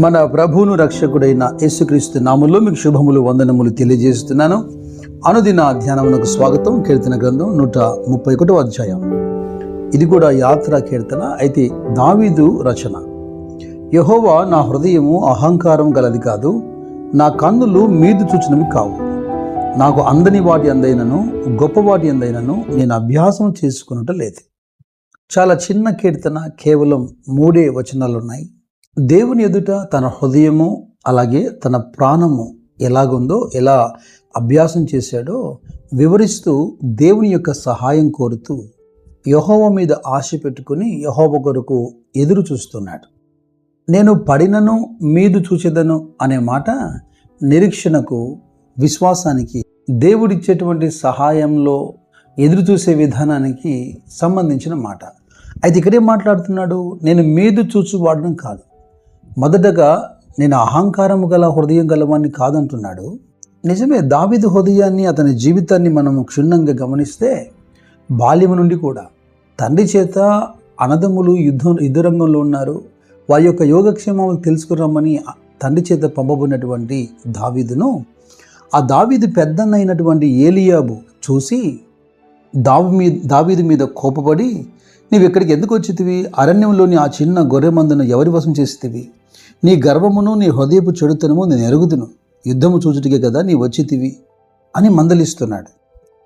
మన ప్రభువును రక్షకుడైన యేసుక్రీస్తు నామములో మీకు శుభములు వందనములు తెలియజేస్తున్నాను. అనుదిన ధ్యానమునకు స్వాగతం. కీర్తన గ్రంథం 131వ అధ్యాయం. ఇది కూడా యాత్రా కీర్తన. అయితే దావీదు రచన. యెహోవా, నా హృదయము అహంకారం గలది కాదు, నా కన్నులు మీదు చూచినవి కావు. నాకు అందని వాటి అందైనను గొప్ప వాటి అందైనను నేను అభ్యాసం చేసుకున్నట్టు లేదు. చాలా చిన్న కీర్తన, కేవలం 3 వచనాలు ఉన్నాయి. దేవుని ఎదుట తన హృదయము అలాగే తన ప్రాణము ఎలాగుందో, ఎలా అభ్యాసం చేశాడో వివరిస్తూ దేవుని యొక్క సహాయం కోరుతూ యెహోవా మీద ఆశ పెట్టుకుని యెహోవా కొరకు ఎదురు చూస్తున్నాడు. నేను పడినను మీదు చూచెదను అనే మాట నిరీక్షణకు, విశ్వాసానికి, దేవుడిచ్చేటువంటి సహాయంలో ఎదురు చూసే విధానానికి సంబంధించిన మాట. అయితే ఇక్కడేం మాట్లాడుతున్నాడు? నేను మీదు చూచువాడడం కాదు. మొదటగా నేను అహంకారము గల హృదయం గలవాన్ని కాదంటున్నాడు. నిజమే, దావీదు హృదయాన్ని, అతని జీవితాన్ని మనము క్షుణ్ణంగా గమనిస్తే బాల్యము నుండి కూడా తండ్రి చేత అన్నదమ్ములు యుద్ధరంగంలో ఉన్నారు, వారి యొక్క యోగక్షేమములు తెలుసుకురమ్మని తండ్రి చేత పంపబడినటువంటి దావీదును ఆ దావీదు పెద్దన్నైనటువంటి ఏలియాబు చూసి దావీదు మీద కోపపడి, నీవు ఇక్కడికి ఎందుకు వచ్చితివి? అరణ్యంలోని ఆ చిన్న గొర్రె మందును ఎవరి వశం చేసితివి? నీ గర్వమును నీ హృదయపు చెడుతనము నేను ఎరుగుదును, యుద్ధము చూచుటికే కదా నీ వచ్చితివి అని మందలిస్తున్నాడు.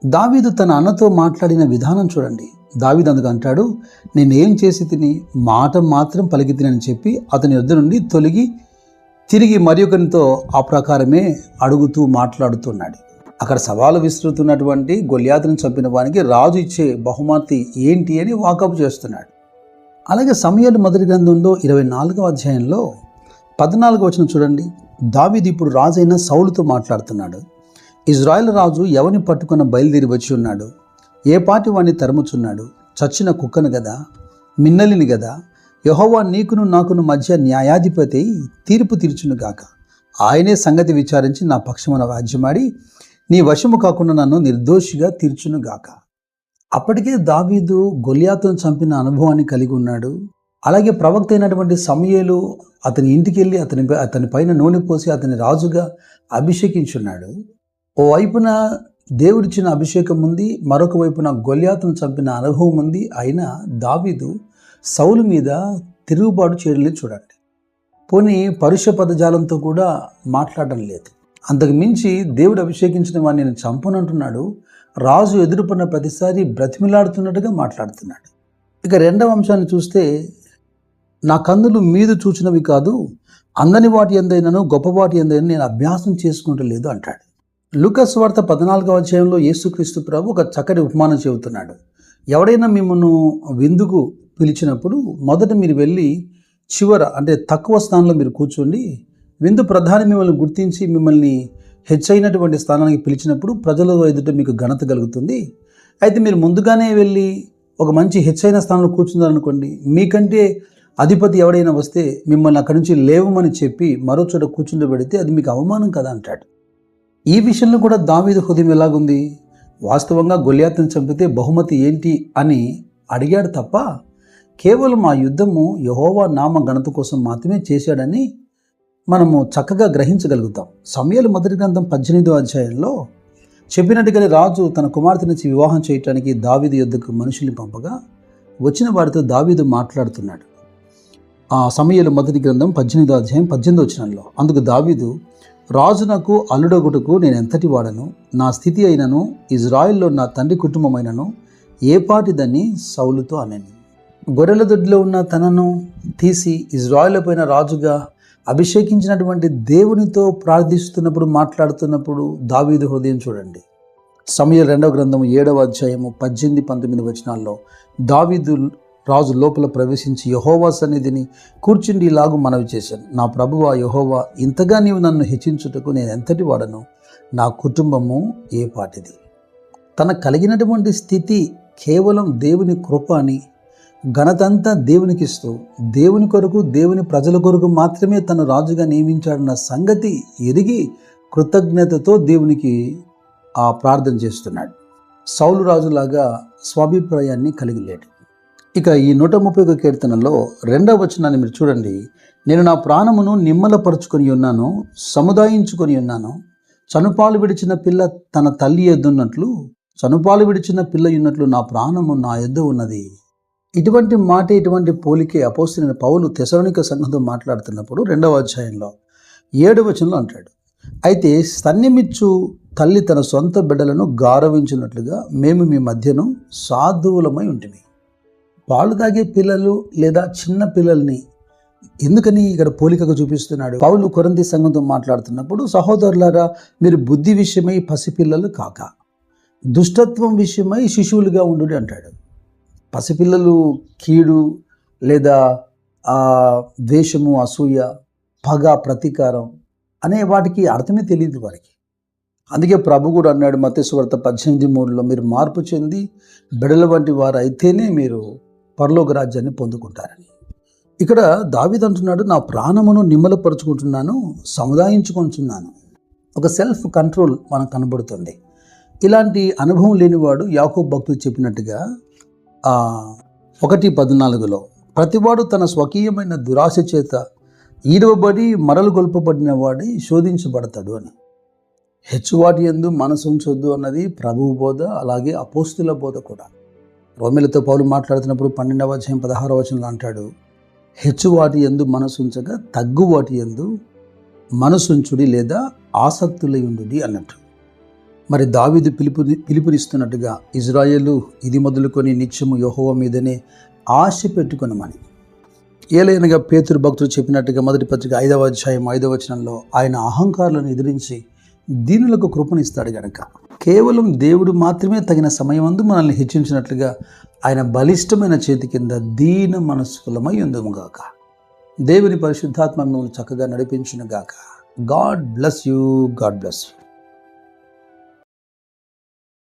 దావీదు తన అన్నతో మాట్లాడిన విధానం చూడండి. దావీదు అందుకు అంటాడు, నేనేం చేసి తిని మాట మాత్రం పలికి తినని చెప్పి అతని యొద్ద నుండి తొలగి తిరిగి మరి ఒకరితో ఆ ప్రకారమే అడుగుతూ మాట్లాడుతున్నాడు. అక్కడ సవాలు విసురుతున్నటువంటి గొల్యాతును చంపిన వానికి రాజు ఇచ్చే బహుమతి ఏంటి అని వాకపు చేస్తున్నాడు. అలాగే సమూయేలు మొదటి గ్రంథంలో 24వ అధ్యాయంలో 14వ వచనం చూడండి. దావీదు ఇప్పుడు రాజైన సౌలుతో మాట్లాడుతున్నాడు. ఇజ్రాయెల్ రాజు ఎవరిని పట్టుకున్న బయలుదేరి వచ్చి ఉన్నాడు? ఏ పాటి వాడిని తరుముచున్నాడు? చచ్చిన కుక్కను గదా, మిన్నలిని గదా. యెహోవా నీకును నాకును మధ్య న్యాయాధిపతి తీర్పు తీర్చునుగాక. ఆయనే సంగతి విచారించి నా పక్షమున రాజ్యమాడి నీ వశము కాకుండా నన్ను నిర్దోషిగా తీర్చునుగాక. అప్పటికే దావీదు గొల్యాతును చంపిన అనుభవాన్ని కలిగి ఉన్నాడు. అలాగే ప్రవక్త అయినటువంటి సమూయేలు అతని ఇంటికి వెళ్ళి అతని పైన నూనె పోసి అతని రాజుగా అభిషేకించున్నాడు. ఓ వైపున దేవుడిచ్చిన అభిషేకం ఉంది, మరొక వైపున గొల్యాతును చంపిన అనుభవం ఉంది. అయినా దావీదు సౌలు మీద తిరుగుబాటు చేయడం చూడండి. పోనీ పరుష పదజాలంతో కూడా మాట్లాడడం లేదు. అంతకు మించి దేవుడు అభిషేకించిన వాడిని నేను చంపనంటున్నాడు. రాజు ఎదురుపడిన ప్రతిసారి బ్రతిమిలాడుతున్నట్టుగా మాట్లాడుతున్నాడు. ఇక 2వ అంశాన్ని చూస్తే, నా కన్నులు మీదు చూచినవి కాదు, అందని వాటి ఎందైనను గొప్ప వాటి ఎందైనా నేను అభ్యాసం చేసుకుంటలేదు అంటాడు. లూకా సువార్త 14వ అధ్యాయంలో యేసుక్రీస్తు ప్రభు ఒక చక్కటి ఉపమానం చెబుతున్నాడు. ఎవడైనా మిమ్మల్ని విందుకు పిలిచినప్పుడు మొదట మీరు వెళ్ళి చివర, అంటే తక్కువ స్థానంలో మీరు కూర్చోండి. విందు ప్రధాని మిమ్మల్ని గుర్తించి మిమ్మల్ని హెచ్చైనటువంటి స్థానానికి పిలిచినప్పుడు ప్రజల ఎదుట మీకు ఘనత కలుగుతుంది. అయితే మీరు ముందుగానే వెళ్ళి ఒక మంచి హెచ్చైన స్థానంలో కూర్చున్నారనుకోండి, మీకంటే అధిపతి ఎవడైనా వస్తే మిమ్మల్ని అక్కడి నుంచి లేవమని చెప్పి మరో చోట కూర్చుండబెడితే అది మీకు అవమానం కదా అంటాడు. ఈ విషయంలో కూడా దావీదు హృదయం ఎలాగుంది? వాస్తవంగా గొల్యాతును చంపితే బహుమతి ఏంటి అని అడిగాడు తప్ప కేవలం ఆ యుద్ధము యెహోవా నామ ఘనత కోసం మాత్రమే చేశాడని మనము చక్కగా గ్రహించగలుగుతాం. సమూయేలు మొదటి గ్రంథం 18వ అధ్యాయంలో చెప్పినట్టుగానే రాజు తన కుమార్తెనిచ్చి వివాహం చేయటానికి దావీదు యొద్దకు మనుషుల్ని పంపగా వచ్చిన వారితో దావీదు మాట్లాడుతున్నాడు. ఆ సమూయేలు మొదటి గ్రంథం 18వ అధ్యాయం 18వ వచనంలో, అందుకు దావీదు, రాజు నాకు అల్లుడొకటుకు నేను ఎంతటి వాడను, నా స్థితి అయినను ఇజ్రాయిల్లో నా తండ్రి కుటుంబమైనను ఏ పాటిదని సౌలుతో అనెను. గొర్రెల దొడ్డిలో ఉన్న తనను తీసి ఇజ్రాయిల్ పైన రాజుగా అభిషేకించినటువంటి దేవునితో ప్రార్థిస్తున్నప్పుడు, మాట్లాడుతున్నప్పుడు దావీదు హృదయం చూడండి. సమూయేలు 2వ గ్రంథం 7వ అధ్యాయము 18-19 వచనాల్లో దావీదు రాజు లోపల ప్రవేశించి యెహోవా సన్నిధిని కూర్చుండి ఇలాగు మనవి చేశాను, నా ప్రభువా యెహోవా, ఇంతగా నీవు నన్ను హెచ్చించుటకు నేను ఎంతటి వాడను, నా కుటుంబము ఏ పాటిది. తనకు కలిగినటువంటి స్థితి కేవలం దేవుని కృప అని, ఘనతంతా దేవునికి ఇస్తూ దేవుని కొరకు, దేవుని ప్రజల కొరకు మాత్రమే తను రాజుగా నియమించాడన్న సంగతి ఎరిగి కృతజ్ఞతతో దేవునికి ప్రార్థన చేస్తున్నాడు. సౌలు రాజులాగా స్వాభిప్రాయాన్ని కలిగి లేడు. ఇక ఈ 131 కీర్తనలో 2వ వచనాన్ని మీరు చూడండి. నేను నా ప్రాణమును నిమ్మలపరుచుకొని ఉన్నాను, సముదాయించుకొని ఉన్నాను. చనుపాలు విడిచిన పిల్ల తన తల్లి ఎద్దున్నట్లు, చనుపాలు విడిచిన పిల్ల ఉన్నట్లు నా ప్రాణము నా యొద్ద ఉన్నది. ఇటువంటి మాట, ఇటువంటి పోలికే అపోస్తలుడైన పౌలు తెసలోనిక సంఘంతో మాట్లాడుతున్నప్పుడు 2వ అధ్యాయంలో 7వ వచనంలో అంటాడు. అయితే స్తన్యమిచ్చు తల్లి తన సొంత బిడ్డలను గౌరవించినట్లుగా మేము మీ మధ్యను సాధువులమై ఉంటుంది. పాలు తాగే పిల్లలు లేదా చిన్న పిల్లల్ని ఎందుకని ఇక్కడ పోలికగా చూపిస్తున్నాడు? పౌలు కొరింథీ సంఘంతో మాట్లాడుతున్నప్పుడు, సహోదరులారా, మీరు బుద్ధి విషయమై పసిపిల్లలు కాక దుష్టత్వం విషయమై శిశువులుగా ఉండు అంటాడు. పసిపిల్లలు కీడు లేదా ద్వేషము, అసూయ, పగ, ప్రతీకారం అనే వాటికి అర్థమే తెలియదు వారికి. అందుకే ప్రభు కూడా అన్నాడు మత్తయి సువార్త 18:3లో, మీరు మార్పు చెంది బిడల వంటి వారు అయితేనే మీరు పరలోక రాజ్యాన్ని పొందుకుంటారని. ఇక్కడ దావీదు అంటున్నాడు, నా ప్రాణమును నిమ్మలపరుచుకుంటున్నాను, సముదాయించుకుంటున్నాను. ఒక సెల్ఫ్ కంట్రోల్ మనకు కనబడుతుంది. ఇలాంటి అనుభవం లేనివాడు యాకోబు భక్తుడు చెప్పినట్టుగా 1:14లో, ప్రతివాడు తన స్వకీయమైన దురాశ చేత ఈడవబడి మరలు గొల్పబడిన వాడి శోధించబడతాడు అని. హెచ్చువాటి యందు మనసు ఉంచొద్దు అన్నది ప్రభువు బోధ, అలాగే అపోస్తుల బోధ కూడా. రోమీయులతో పౌలు మాట్లాడుతున్నప్పుడు 12వ అధ్యాయం 16వ వచనంలో అంటాడు, హెచ్చువాటి యందు మనసుంచగా తగ్గువాటి యందు మనసుంచుడి లేదా ఆసక్తులై ఉండుడి అన్నట్టు. మరి దావీదు పిలుపునిస్తున్నట్టుగా, ఇజ్రాయేలు ఇది మొదలుకొని నిత్యము యెహోవా మీదనే ఆశ పెట్టుకొనమని. ఏలైనగా పేతురు భక్తుడు చెప్పినట్టుగా మొదటి పత్రిక 5వ అధ్యాయం 5వ వచనంలో, ఆయన అహంకారులను ఎదిరించి దీనులకు కృపనిస్తాడు గనక కేవలం దేవుడు మాత్రమే తగిన సమయమందు మనల్ని హెచ్చించినట్లుగా ఆయన బలిష్టమైన చేతి కింద దీన మనస్కులమై ఉందుముగాక. దేవుని పరిశుద్ధాత్మ మిమ్మల్ని చక్కగా నడిపించునుగాక. God bless you. God bless you.